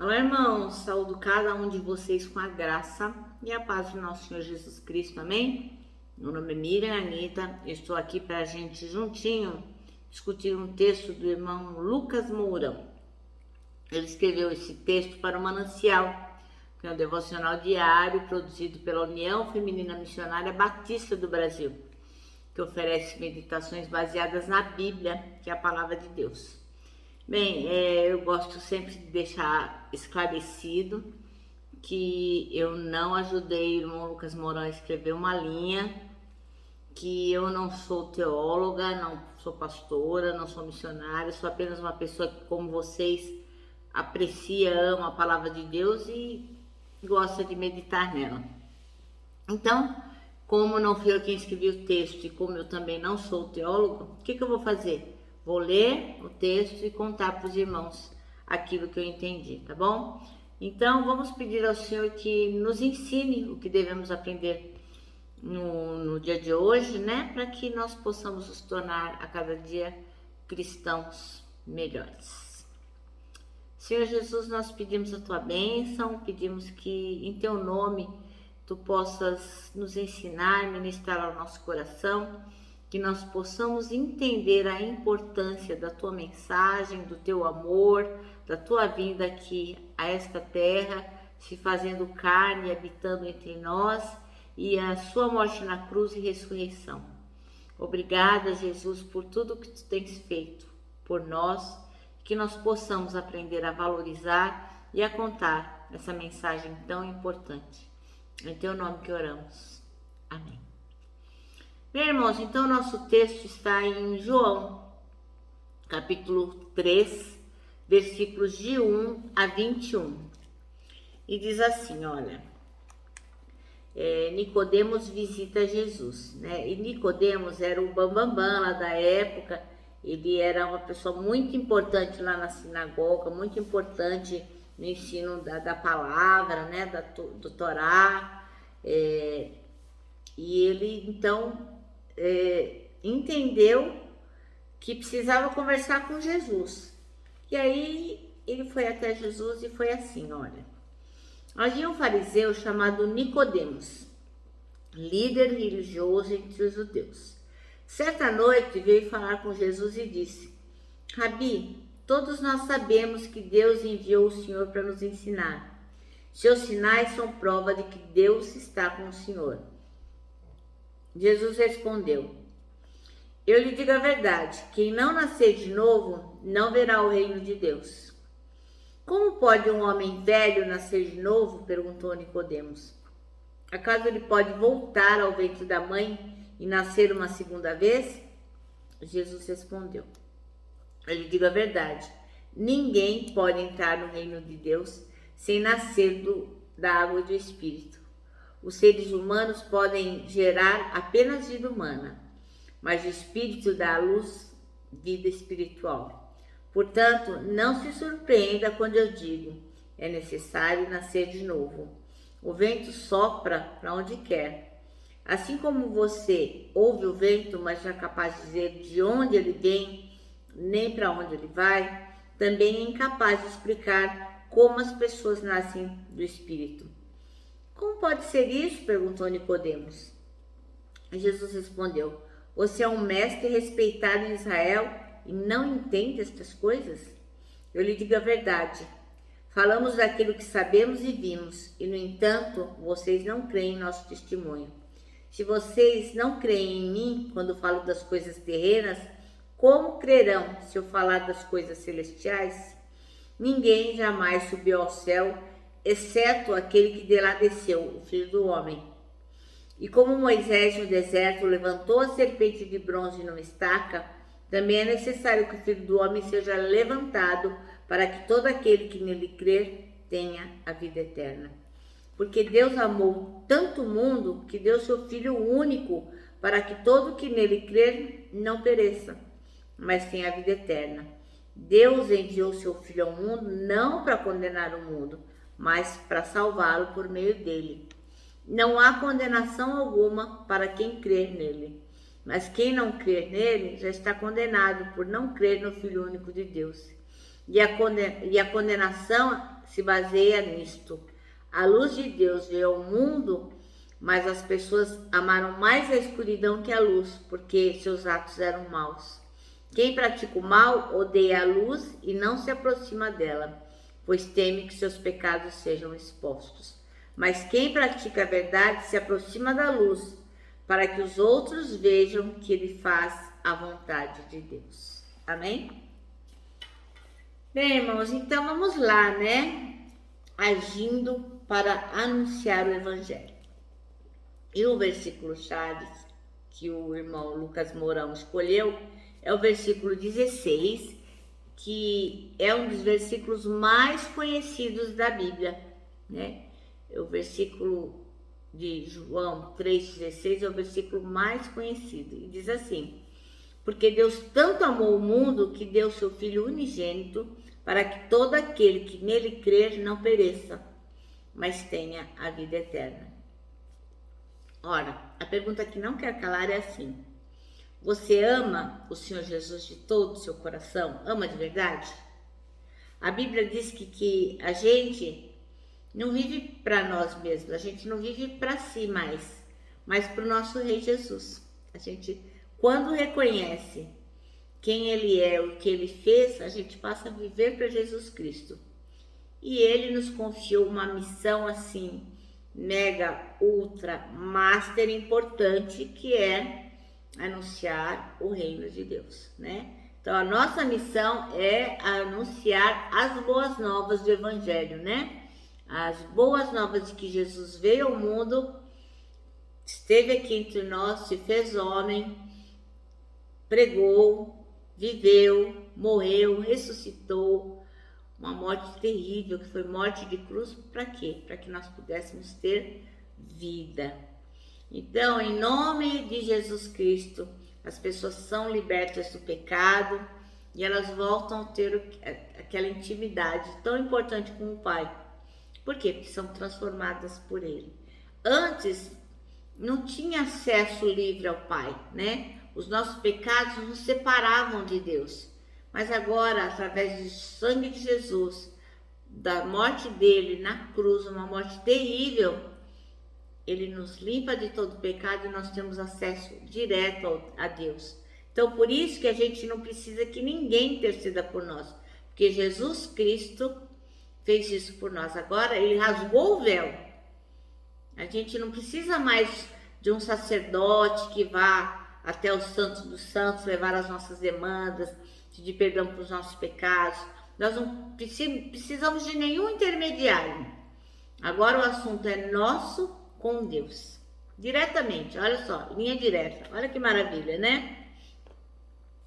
Olá, irmãos, saúdo cada um de vocês com a graça e a paz do nosso Senhor Jesus Cristo, amém? Meu nome é Miriam Anitta, estou aqui para a gente juntinho discutir um texto do irmão Lucas Mourão. Ele escreveu esse texto para o Manancial, que é um devocional diário produzido pela União Feminina Missionária Batista do Brasil, que oferece meditações baseadas na Bíblia, que é a palavra de Deus. Bem, eu gosto sempre de deixar esclarecido que eu não ajudei o irmão Lucas Mourão a escrever uma linha, que eu não sou teóloga, não sou pastora, não sou missionária, sou apenas uma pessoa que, como vocês, aprecia, ama a palavra de Deus e gosta de meditar nela. Então, como não fui eu quem escrevi o texto e como eu também não sou teólogo, o que eu vou fazer? Vou ler o texto e contar para os irmãos aquilo que eu entendi, tá bom? Então, vamos pedir ao Senhor que nos ensine o que devemos aprender no dia de hoje, né? Para que nós possamos nos tornar a cada dia cristãos melhores. Senhor Jesus, nós pedimos a Tua bênção, pedimos que em Teu nome Tu possas nos ensinar, ministrar ao nosso coração, que nós possamos entender a importância da Tua mensagem, do Teu amor, da Tua vinda aqui a esta terra, se fazendo carne e habitando entre nós, e a Sua morte na cruz e ressurreição. Obrigada, Jesus, por tudo que Tu tens feito por nós, que nós possamos aprender a valorizar e a contar essa mensagem tão importante. Em Teu nome que oramos. Amém. Bem, irmãos, então nosso texto está em João, capítulo 3, versículos de 1 a 21. E diz assim, olha, Nicodemos visita Jesus, né? E Nicodemos era o bambambam lá da época, ele era uma pessoa muito importante lá na sinagoga, muito importante no ensino da palavra, né? Do Torá, e ele então entendeu que precisava conversar com Jesus. E aí ele foi até Jesus e foi assim, olha. Havia um fariseu chamado Nicodemos, líder religioso entre os judeus. Certa noite veio falar com Jesus e disse: Rabi, todos nós sabemos que Deus enviou o Senhor para nos ensinar. Seus sinais são prova de que Deus está com o Senhor. Jesus respondeu: Eu lhe digo a verdade, quem não nascer de novo não verá o reino de Deus. Como pode um homem velho nascer de novo? Perguntou Nicodemos. Acaso ele pode voltar ao ventre da mãe e nascer uma segunda vez? Jesus respondeu: Eu lhe digo a verdade, ninguém pode entrar no reino de Deus sem nascer da água e do Espírito. Os seres humanos podem gerar apenas vida humana, mas o Espírito dá à luz vida espiritual. Portanto, não se surpreenda quando eu digo, é necessário nascer de novo. O vento sopra para onde quer. Assim como você ouve o vento, mas não é capaz de dizer de onde ele vem, nem para onde ele vai, também é incapaz de explicar como as pessoas nascem do Espírito. Como pode ser isso? Perguntou Nicodemos. Jesus respondeu: Você é um mestre respeitado em Israel e não entende estas coisas? Eu lhe digo a verdade. Falamos daquilo que sabemos e vimos, e no entanto, vocês não creem em nosso testemunho. Se vocês não creem em mim quando falo das coisas terrenas, como crerão se eu falar das coisas celestiais? Ninguém jamais subiu ao céu, exceto aquele que de lá desceu, o Filho do Homem. E como Moisés no deserto levantou a serpente de bronze numa estaca, também é necessário que o Filho do Homem seja levantado para que todo aquele que nele crer tenha a vida eterna. Porque Deus amou tanto o mundo que deu seu Filho único para que todo que nele crer não pereça, mas tenha a vida eterna. Deus enviou seu Filho ao mundo não para condenar o mundo, mas para salvá-lo por meio dele. Não há condenação alguma para quem crer nele. Mas quem não crer nele já está condenado por não crer no Filho único de Deus. E a condenação se baseia nisto. A luz de Deus veio ao mundo, mas as pessoas amaram mais a escuridão que a luz, porque seus atos eram maus. Quem pratica o mal odeia a luz e não se aproxima dela, pois teme que seus pecados sejam expostos. Mas quem pratica a verdade se aproxima da luz, para que os outros vejam que ele faz a vontade de Deus. Amém? Bem, irmãos, então vamos lá, né? Agindo para anunciar o Evangelho. E o versículo-chave que o irmão Lucas Mourão escolheu é o versículo 16, que é um dos versículos mais conhecidos da Bíblia, né? O versículo de João 3,16 é o versículo mais conhecido. E diz assim: porque Deus tanto amou o mundo que deu seu Filho unigênito, para que todo aquele que nele crer não pereça, mas tenha a vida eterna. Ora, a pergunta que não quer calar é assim: você ama o Senhor Jesus de todo o seu coração? Ama de verdade? A Bíblia diz que a gente não vive para nós mesmos, a gente não vive para si mais, mas para o nosso Rei Jesus. A gente, quando reconhece quem Ele é, o que Ele fez, a gente passa a viver para Jesus Cristo. E Ele nos confiou uma missão assim, mega, ultra, master importante, que é anunciar o reino de Deus, né? Então a nossa missão é anunciar as boas novas do Evangelho, né? As boas novas de que Jesus veio ao mundo, esteve aqui entre nós, se fez homem, pregou, viveu, morreu, ressuscitou, uma morte terrível, que foi morte de cruz, para quê? Para que nós pudéssemos ter vida. Então, em nome de Jesus Cristo, as pessoas são libertas do pecado e elas voltam a ter aquela intimidade tão importante com o Pai. Por quê? Porque são transformadas por Ele. Antes, não tinha acesso livre ao Pai, né? Os nossos pecados nos separavam de Deus. Mas agora, através do sangue de Jesus, da morte dele na cruz, uma morte terrível, Ele nos limpa de todo pecado e nós temos acesso direto a Deus. Então, por isso que a gente não precisa que ninguém interceda por nós, porque Jesus Cristo fez isso por nós. Agora, Ele rasgou o véu. A gente não precisa mais de um sacerdote que vá até os santos dos santos levar as nossas demandas, pedir perdão para os nossos pecados. Nós não precisamos de nenhum intermediário. Agora o assunto é nosso com Deus, diretamente. Olha só, linha direta. Olha que maravilha, né?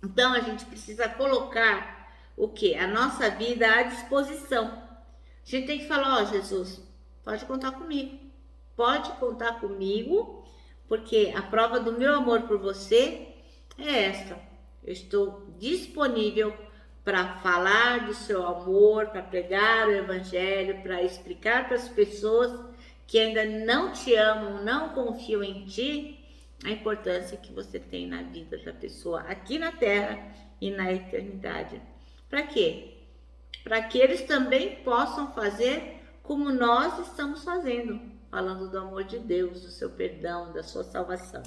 Então a gente precisa colocar o quê? A nossa vida à disposição. A gente tem que falar: ó, Jesus, pode contar comigo. Pode contar comigo, porque a prova do meu amor por você é essa. Eu estou disponível para falar do seu amor, para pregar o Evangelho, para explicar para as pessoas que ainda não te amam, não confiam em ti, a importância que você tem na vida da pessoa aqui na Terra e na eternidade. Para quê? Para que eles também possam fazer como nós estamos fazendo, falando do amor de Deus, do seu perdão, da sua salvação.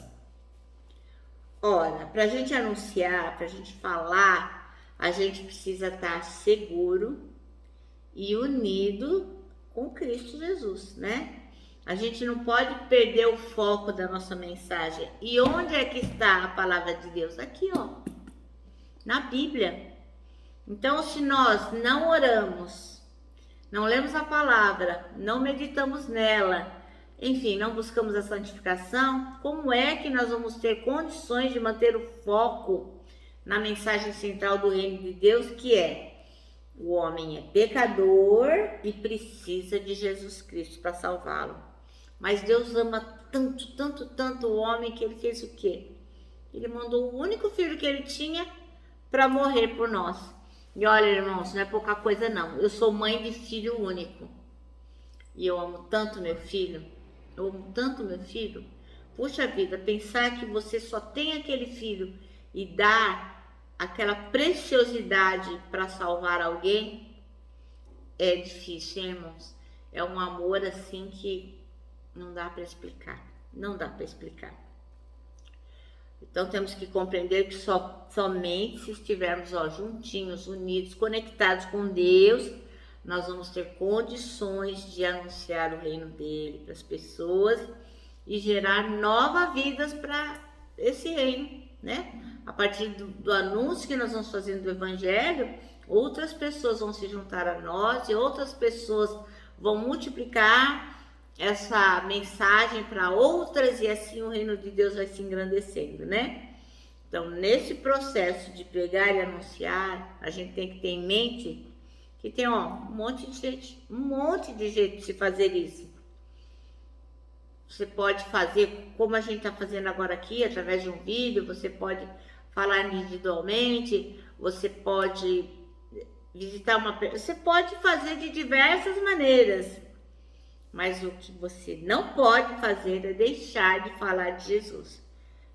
Ora, para a gente anunciar, para a gente falar, a gente precisa estar seguro e unido com Cristo Jesus, né? A gente não pode perder o foco da nossa mensagem. E onde é que está a palavra de Deus? Aqui, ó, na Bíblia. Então, se nós não oramos, não lemos a palavra, não meditamos nela, enfim, não buscamos a santificação, como é que nós vamos ter condições de manter o foco na mensagem central do reino de Deus, que é: o homem é pecador e precisa de Jesus Cristo para salvá-lo. Mas Deus ama tanto, tanto, tanto o homem que Ele fez o quê? Ele mandou o único filho que Ele tinha para morrer por nós. E olha, irmãos, não é pouca coisa não. Eu sou mãe de filho único. E eu amo tanto meu filho. Eu amo tanto meu filho. Puxa vida, pensar que você só tem aquele filho e dar aquela preciosidade para salvar alguém, é difícil, hein, irmãos? É um amor assim que não dá para explicar. Não dá para explicar. Então temos que compreender que somente se estivermos juntinhos, unidos, conectados com Deus, nós vamos ter condições de anunciar o reino dele para as pessoas e gerar novas vidas para esse reino, né? A partir do anúncio que nós vamos fazendo do evangelho, outras pessoas vão se juntar a nós e outras pessoas vão multiplicar essa mensagem para outras e assim o reino de Deus vai se engrandecendo, né? Então, nesse processo de pregar e anunciar, a gente tem que ter em mente que tem um monte de jeito de se fazer isso. Você pode fazer como a gente está fazendo agora aqui, através de um vídeo, você pode falar individualmente, você pode visitar você pode fazer de diversas maneiras. Mas o que você não pode fazer é deixar de falar de Jesus.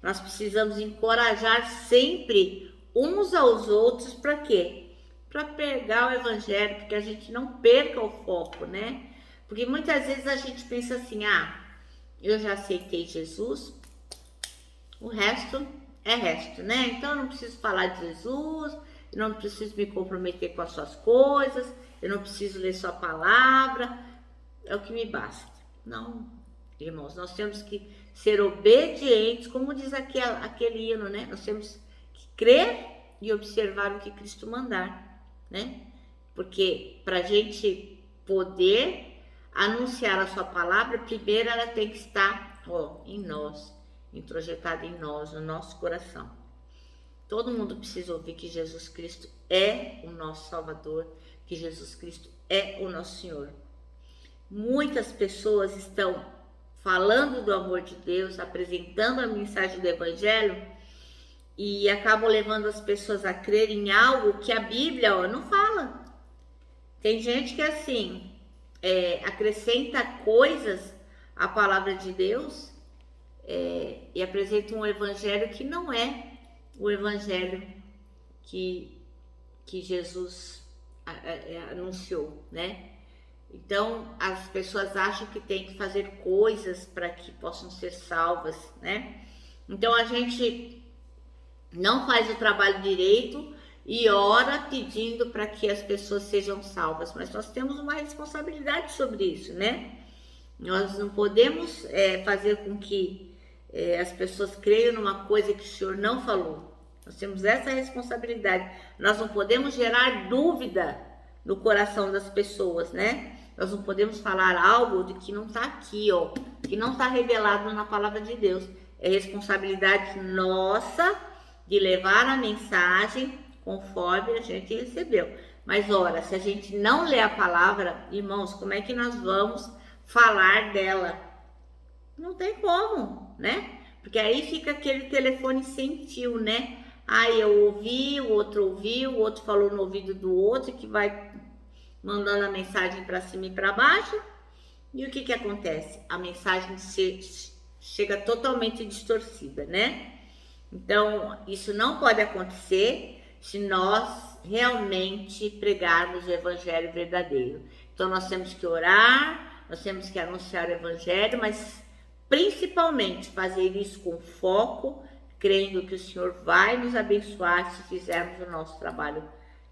Nós precisamos encorajar sempre uns aos outros para quê? Para pregar o evangelho, porque a gente não perca o foco, né? Porque muitas vezes a gente pensa assim, eu já aceitei Jesus, o resto é resto, né? Então eu não preciso falar de Jesus, eu não preciso me comprometer com as suas coisas, eu não preciso ler sua palavra, é o que me basta. Não, irmãos, nós temos que ser obedientes, como diz aquele hino, né? Nós temos que crer e observar o que Cristo mandar, né? Porque para a gente poder anunciar a sua palavra, primeiro ela tem que estar em nós, introjetada em nós, no nosso coração. Todo mundo precisa ouvir que Jesus Cristo é o nosso Salvador, que Jesus Cristo é o nosso Senhor. Muitas pessoas estão falando do amor de Deus, apresentando a mensagem do Evangelho e acabam levando as pessoas a crer em algo que a Bíblia não fala. Tem gente que assim acrescenta coisas à palavra de Deus e apresenta um Evangelho que não é o Evangelho que Jesus anunciou, né? Então, as pessoas acham que tem que fazer coisas para que possam ser salvas, né? Então, a gente não faz o trabalho direito e ora pedindo para que as pessoas sejam salvas. Mas nós temos uma responsabilidade sobre isso, né? Nós não podemos fazer com que as pessoas creiam numa coisa que o Senhor não falou. Nós temos essa responsabilidade. Nós não podemos gerar dúvida no coração das pessoas, né? Nós não podemos falar algo de que não está aqui, que não está revelado na palavra de Deus. É responsabilidade nossa de levar a mensagem conforme a gente recebeu. Mas ora, se a gente não lê a palavra, irmãos, como é que nós vamos falar dela? Não tem como, né? Porque aí fica aquele telefone sem fio, né? Eu ouvi, o outro ouviu, o outro falou no ouvido do outro, que vai mandando a mensagem para cima e para baixo. E o que acontece? A mensagem chega totalmente distorcida, né? Então, isso não pode acontecer se nós realmente pregarmos o evangelho verdadeiro. Então, nós temos que orar, nós temos que anunciar o evangelho, mas principalmente fazer isso com foco, crendo que o Senhor vai nos abençoar se fizermos o nosso trabalho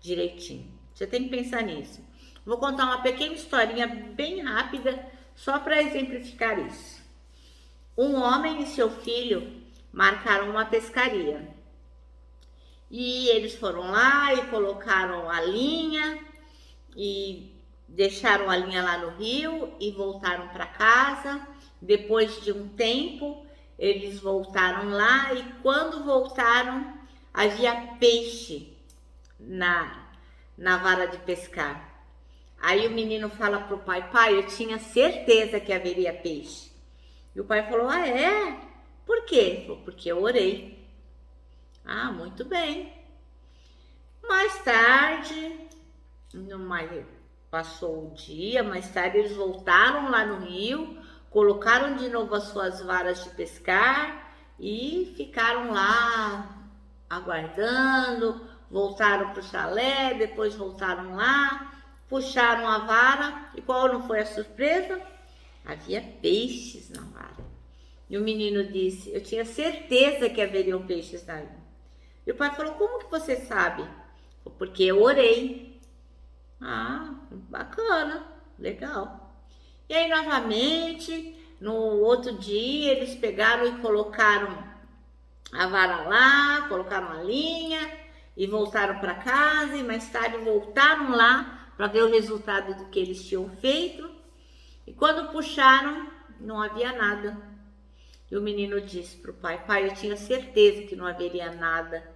direitinho. Você tem que pensar nisso. Vou contar uma pequena historinha bem rápida, só para exemplificar isso. Um homem e seu filho marcaram uma pescaria. E eles foram lá e colocaram a linha e deixaram a linha lá no rio e voltaram para casa. Depois de um tempo, eles voltaram lá e quando voltaram, havia peixe na vara de pescar. Aí o menino fala pro pai, eu tinha certeza que haveria peixe. E o pai falou, é? Por quê? Ele falou, porque eu orei. Muito bem. Mais tarde, passou o dia, mais tarde eles voltaram lá no rio, colocaram de novo as suas varas de pescar e ficaram lá aguardando, voltaram para o chalé, depois voltaram lá, puxaram a vara e qual não foi a surpresa? Havia peixes na vara. E o menino disse, eu tinha certeza que haveriam peixes na língua. E o pai falou, como que você sabe? Porque eu orei. Ah, bacana, legal. E aí, novamente, no outro dia, eles pegaram e colocaram a vara lá, colocaram a linha e voltaram para casa. E mais tarde voltaram lá para ver o resultado do que eles tinham feito. E quando puxaram, não havia nada. E o menino disse para o pai, pai, eu tinha certeza que não haveria nada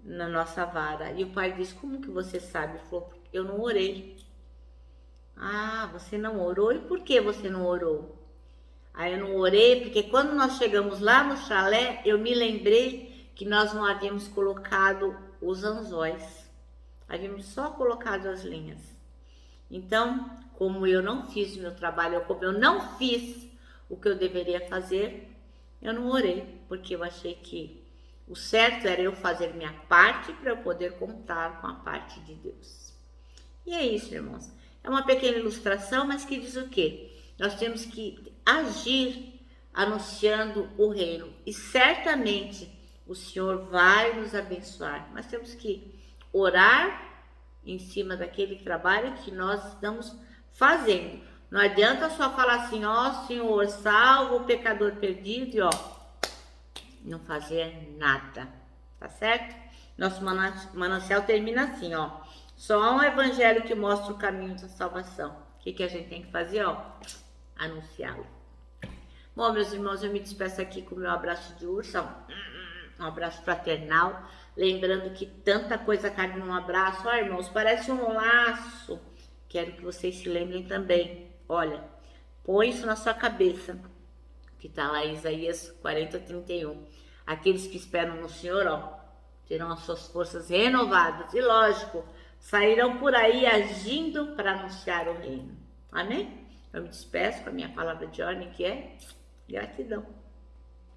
na nossa vara. E o pai disse, como que você sabe? Ele falou, eu não orei. Ah, você não orou? E por que você não orou? Aí eu não orei porque quando nós chegamos lá no chalé, eu me lembrei que nós não havíamos colocado os anzóis. Havíamos só colocado as linhas. Então, como eu não fiz o meu trabalho, como eu não fiz o que eu deveria fazer, eu não orei, porque eu achei que o certo era eu fazer minha parte para eu poder contar com a parte de Deus. E é isso, irmãos. É uma pequena ilustração, mas que diz o quê? Nós temos que agir anunciando o reino. E certamente o Senhor vai nos abençoar. Mas temos que orar em cima daquele trabalho que nós estamos fazendo. Não adianta só falar assim, ó, Senhor, salva o pecador perdido e ó, não fazer nada, tá certo? Nosso manancial termina assim, ó. Só há um evangelho que mostra o caminho da salvação. O que a gente tem que fazer, ó? Anunciá-lo. Bom, meus irmãos, eu me despeço aqui com o meu abraço de urso, um abraço fraternal. Lembrando que tanta coisa cabe num abraço. Ó, irmãos, parece um laço. Quero que vocês se lembrem também. Olha, põe isso na sua cabeça, que está lá em Isaías 40:31. Aqueles que esperam no Senhor, ó, terão as suas forças renovadas. E lógico, sairão por aí agindo para anunciar o reino. Amém? Eu me despeço com a minha palavra de ordem, que é gratidão.